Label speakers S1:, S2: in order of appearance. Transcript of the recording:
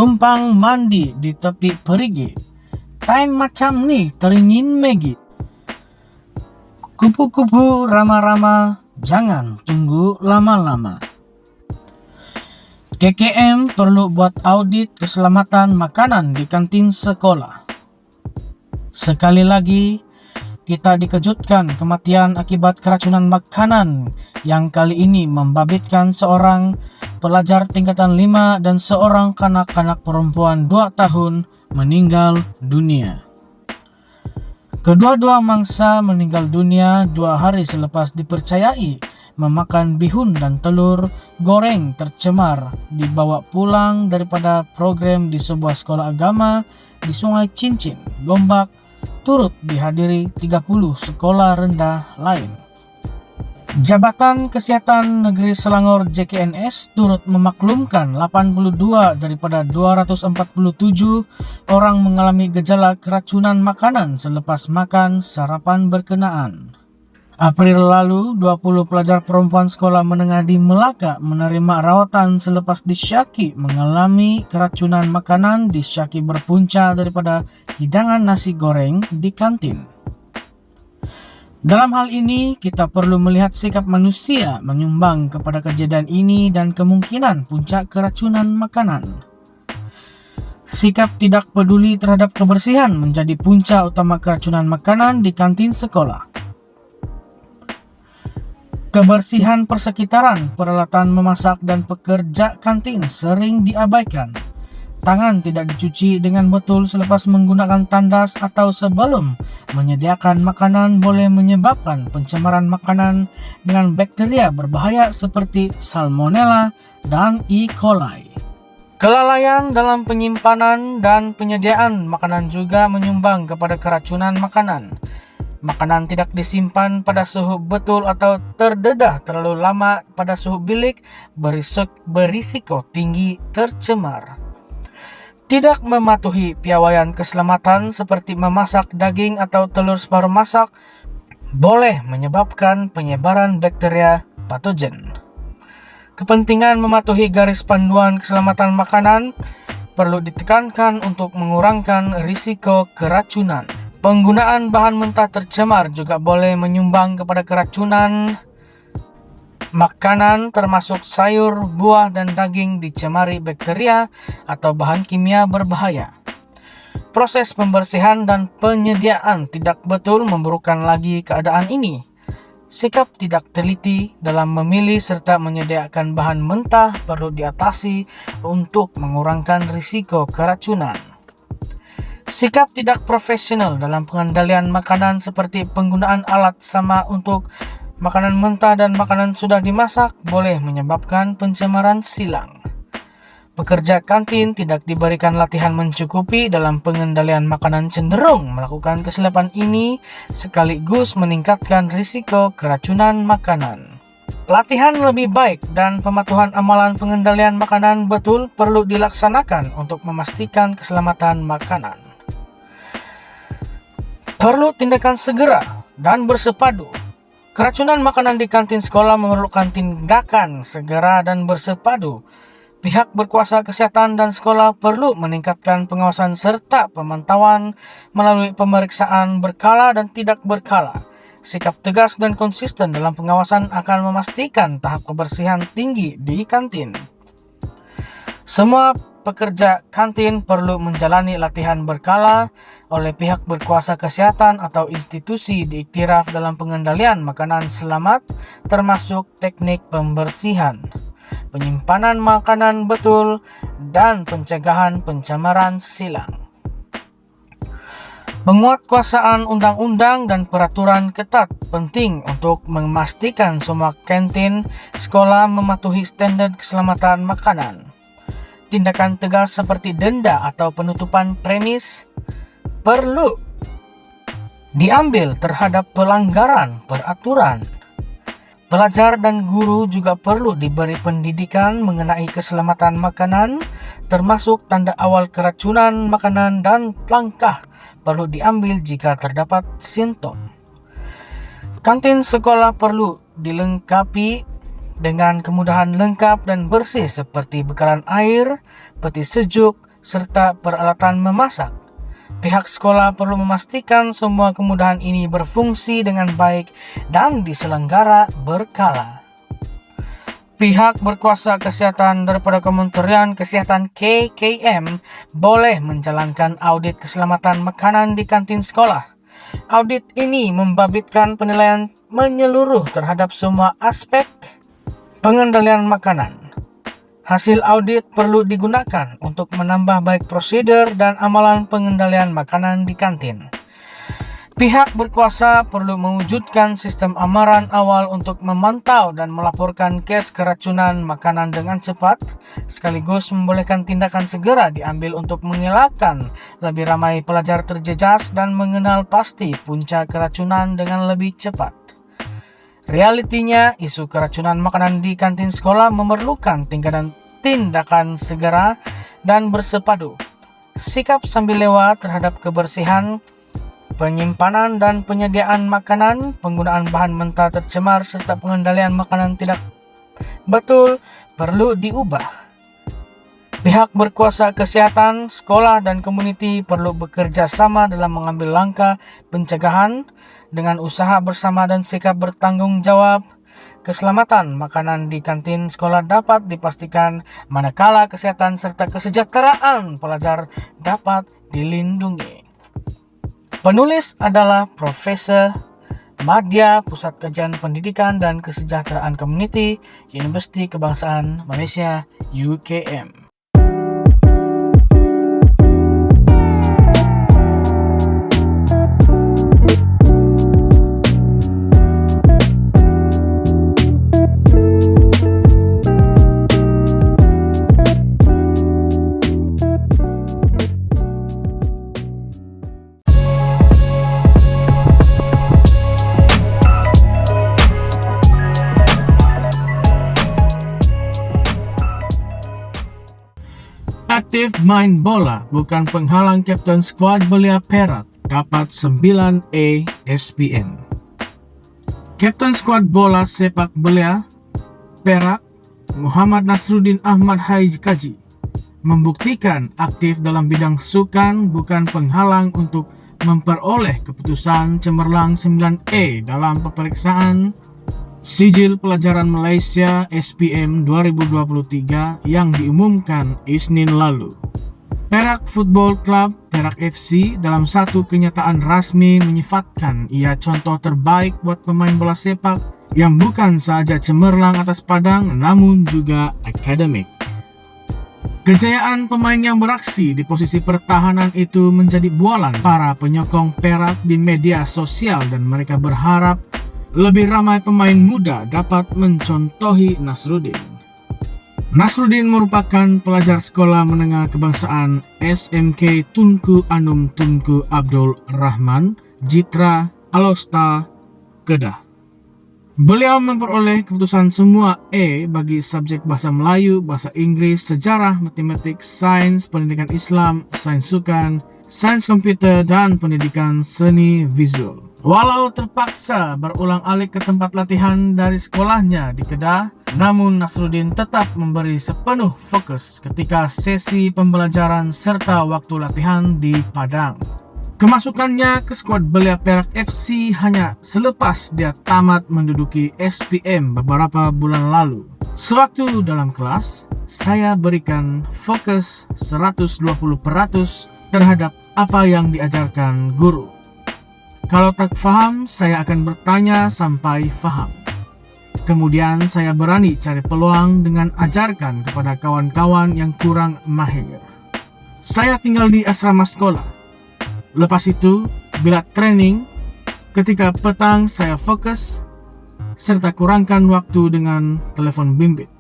S1: Tumpang mandi di tepi perigi, time macam ni teringin megi. Kupu-kupu rama-rama, jangan tunggu lama-lama. KKM perlu buat audit keselamatan makanan di kantin sekolah. Sekali lagi, kita dikejutkan kematian akibat keracunan makanan yang kali ini membabitkan seorang pelajar tingkatan 5 dan seorang kanak-kanak perempuan 2 tahun meninggal dunia. Kedua-dua mangsa meninggal dunia 2 hari selepas dipercayai memakan bihun dan telur goreng tercemar dibawa pulang daripada program di sebuah sekolah agama di Sungai Cincin, Gombak, turut dihadiri 30 sekolah rendah lain. Jabatan Kesihatan Negeri Selangor JKNS turut memaklumkan 82 daripada 247 orang mengalami gejala keracunan makanan selepas makan sarapan berkenaan. April lalu, 20 pelajar perempuan sekolah menengah di Melaka menerima rawatan selepas disyaki mengalami keracunan makanan disyaki berpunca daripada hidangan nasi goreng di kantin. Dalam hal ini, kita perlu melihat sikap manusia menyumbang kepada kejadian ini dan kemungkinan puncak keracunan makanan. Sikap tidak peduli terhadap kebersihan menjadi punca utama keracunan makanan di kantin sekolah. Kebersihan persekitaran, peralatan memasak dan pekerja kantin sering diabaikan. Tangan tidak dicuci dengan betul selepas menggunakan tandas atau sebelum menyediakan makanan boleh menyebabkan pencemaran makanan dengan bakteria berbahaya seperti Salmonella dan E. coli. Kelalaian dalam penyimpanan dan penyediaan makanan juga menyumbang kepada keracunan makanan. Makanan tidak disimpan pada suhu betul atau terdedah terlalu lama pada suhu bilik berisiko tinggi tercemar. Tidak mematuhi piawaian keselamatan seperti memasak daging atau telur separuh masak boleh menyebabkan penyebaran bakteria patogen. Kepentingan mematuhi garis panduan keselamatan makanan perlu ditekankan untuk mengurangkan risiko keracunan. Penggunaan bahan mentah tercemar juga boleh menyumbang kepada keracunan makanan termasuk sayur, buah, dan daging dicemari bakteria atau bahan kimia berbahaya. Proses pembersihan dan penyediaan tidak betul memburukkan lagi keadaan ini. Sikap tidak teliti dalam memilih serta menyediakan bahan mentah perlu diatasi untuk mengurangkan risiko keracunan. Sikap tidak profesional dalam pengendalian makanan seperti penggunaan alat sama untuk makanan mentah dan makanan sudah dimasak boleh menyebabkan pencemaran silang. Pekerja kantin tidak diberikan latihan mencukupi dalam pengendalian makanan cenderung melakukan kesilapan ini sekaligus meningkatkan risiko keracunan makanan. Latihan lebih baik dan pematuhan amalan pengendalian makanan betul perlu dilaksanakan untuk memastikan keselamatan makanan. Perlu tindakan segera dan bersepadu. Keracunan makanan di kantin sekolah memerlukan tindakan segera dan bersepadu. Pihak berkuasa kesehatan dan sekolah perlu meningkatkan pengawasan serta pemantauan melalui pemeriksaan berkala dan tidak berkala. Sikap tegas dan konsisten dalam pengawasan akan memastikan tahap kebersihan tinggi di kantin. Semua pekerja kantin perlu menjalani latihan berkala oleh pihak berkuasa kesehatan atau institusi diiktiraf dalam pengendalian makanan selamat termasuk teknik pembersihan, penyimpanan makanan betul, dan pencegahan pencemaran silang. Penguatkuasaan undang-undang dan peraturan ketat penting untuk memastikan semua kantin sekolah mematuhi standar keselamatan makanan. Tindakan tegas seperti denda atau penutupan premis perlu diambil terhadap pelanggaran peraturan. Pelajar dan guru juga perlu diberi pendidikan mengenai keselamatan makanan, termasuk tanda awal keracunan makanan dan langkah perlu diambil jika terdapat simptom. Kantin sekolah perlu dilengkapi dengan kemudahan lengkap dan bersih seperti bekalan air, peti sejuk, serta peralatan memasak. Pihak sekolah perlu memastikan semua kemudahan ini berfungsi dengan baik dan diselenggara berkala. Pihak berkuasa kesehatan daripada Kementerian Kesehatan KKM boleh menjalankan audit keselamatan makanan di kantin sekolah. Audit ini membabitkan penilaian menyeluruh terhadap semua aspek pengendalian makanan. Hasil audit perlu digunakan untuk menambah baik prosedur dan amalan pengendalian makanan di kantin. Pihak berkuasa perlu mewujudkan sistem amaran awal untuk memantau dan melaporkan kes keracunan makanan dengan cepat, sekaligus membolehkan tindakan segera diambil untuk mengelakkan lebih ramai pelajar terjejas dan mengenal pasti punca keracunan dengan lebih cepat. Realitinya, isu keracunan makanan di kantin sekolah memerlukan tindakan segera dan bersepadu. Sikap sambil lewat terhadap kebersihan, penyimpanan dan penyediaan makanan, penggunaan bahan mentah tercemar serta pengendalian makanan tidak betul perlu diubah. Pihak berkuasa kesehatan, sekolah dan komuniti perlu bekerja sama dalam mengambil langkah pencegahan dengan usaha bersama dan sikap bertanggung jawab. Keselamatan makanan di kantin sekolah dapat dipastikan manakala kesehatan serta kesejahteraan pelajar dapat dilindungi. Penulis adalah Profesor Madya, Pusat Kajian Pendidikan dan Kesejahteraan Komuniti, Universiti Kebangsaan Malaysia, UKM. Aktif main bola bukan penghalang kapten skuad belia Perak dapat 9A SPM. Kapten skuad bola sepak belia Perak, Muhammad Nasruddin Ahmad Haji Kaji, membuktikan aktif dalam bidang sukan bukan penghalang untuk memperoleh keputusan cemerlang 9A dalam peperiksaan Sijil Pelajaran Malaysia SPM 2023 yang diumumkan Isnin lalu. Perak Football Club Perak FC dalam satu kenyataan rasmi menyifatkan ia contoh terbaik buat pemain bola sepak yang bukan sahaja cemerlang atas padang namun juga akademik. Kejayaan pemain yang beraksi di posisi pertahanan itu menjadi bualan para penyokong Perak di media sosial dan mereka berharap lebih ramai pemain muda dapat mencontohi Nasruddin. Nasruddin merupakan pelajar sekolah menengah kebangsaan SMK Tunku Anum Tunku Abdul Rahman, Jitra, Alosta, Kedah. Beliau memperoleh keputusan semua E bagi subjek bahasa Melayu, bahasa Inggris, sejarah, matematik, sains, pendidikan Islam, sains sukan, sains komputer, dan pendidikan seni visual. Walau terpaksa berulang-alik ke tempat latihan dari sekolahnya di Kedah, namun Nasruddin tetap memberi sepenuh fokus ketika sesi pembelajaran serta waktu latihan di Padang. Kemasukannya ke skuad belia Perak FC hanya selepas dia tamat menduduki SPM beberapa bulan lalu. Sewaktu dalam kelas, saya berikan fokus 120% terhadap apa yang diajarkan guru. Kalau tak faham, saya akan bertanya sampai faham. Kemudian saya berani cari peluang dengan ajarkan kepada kawan-kawan yang kurang mahir. Saya tinggal di asrama sekolah. Lepas itu, bila training, ketika petang saya fokus, serta kurangkan waktu dengan telepon bimbit.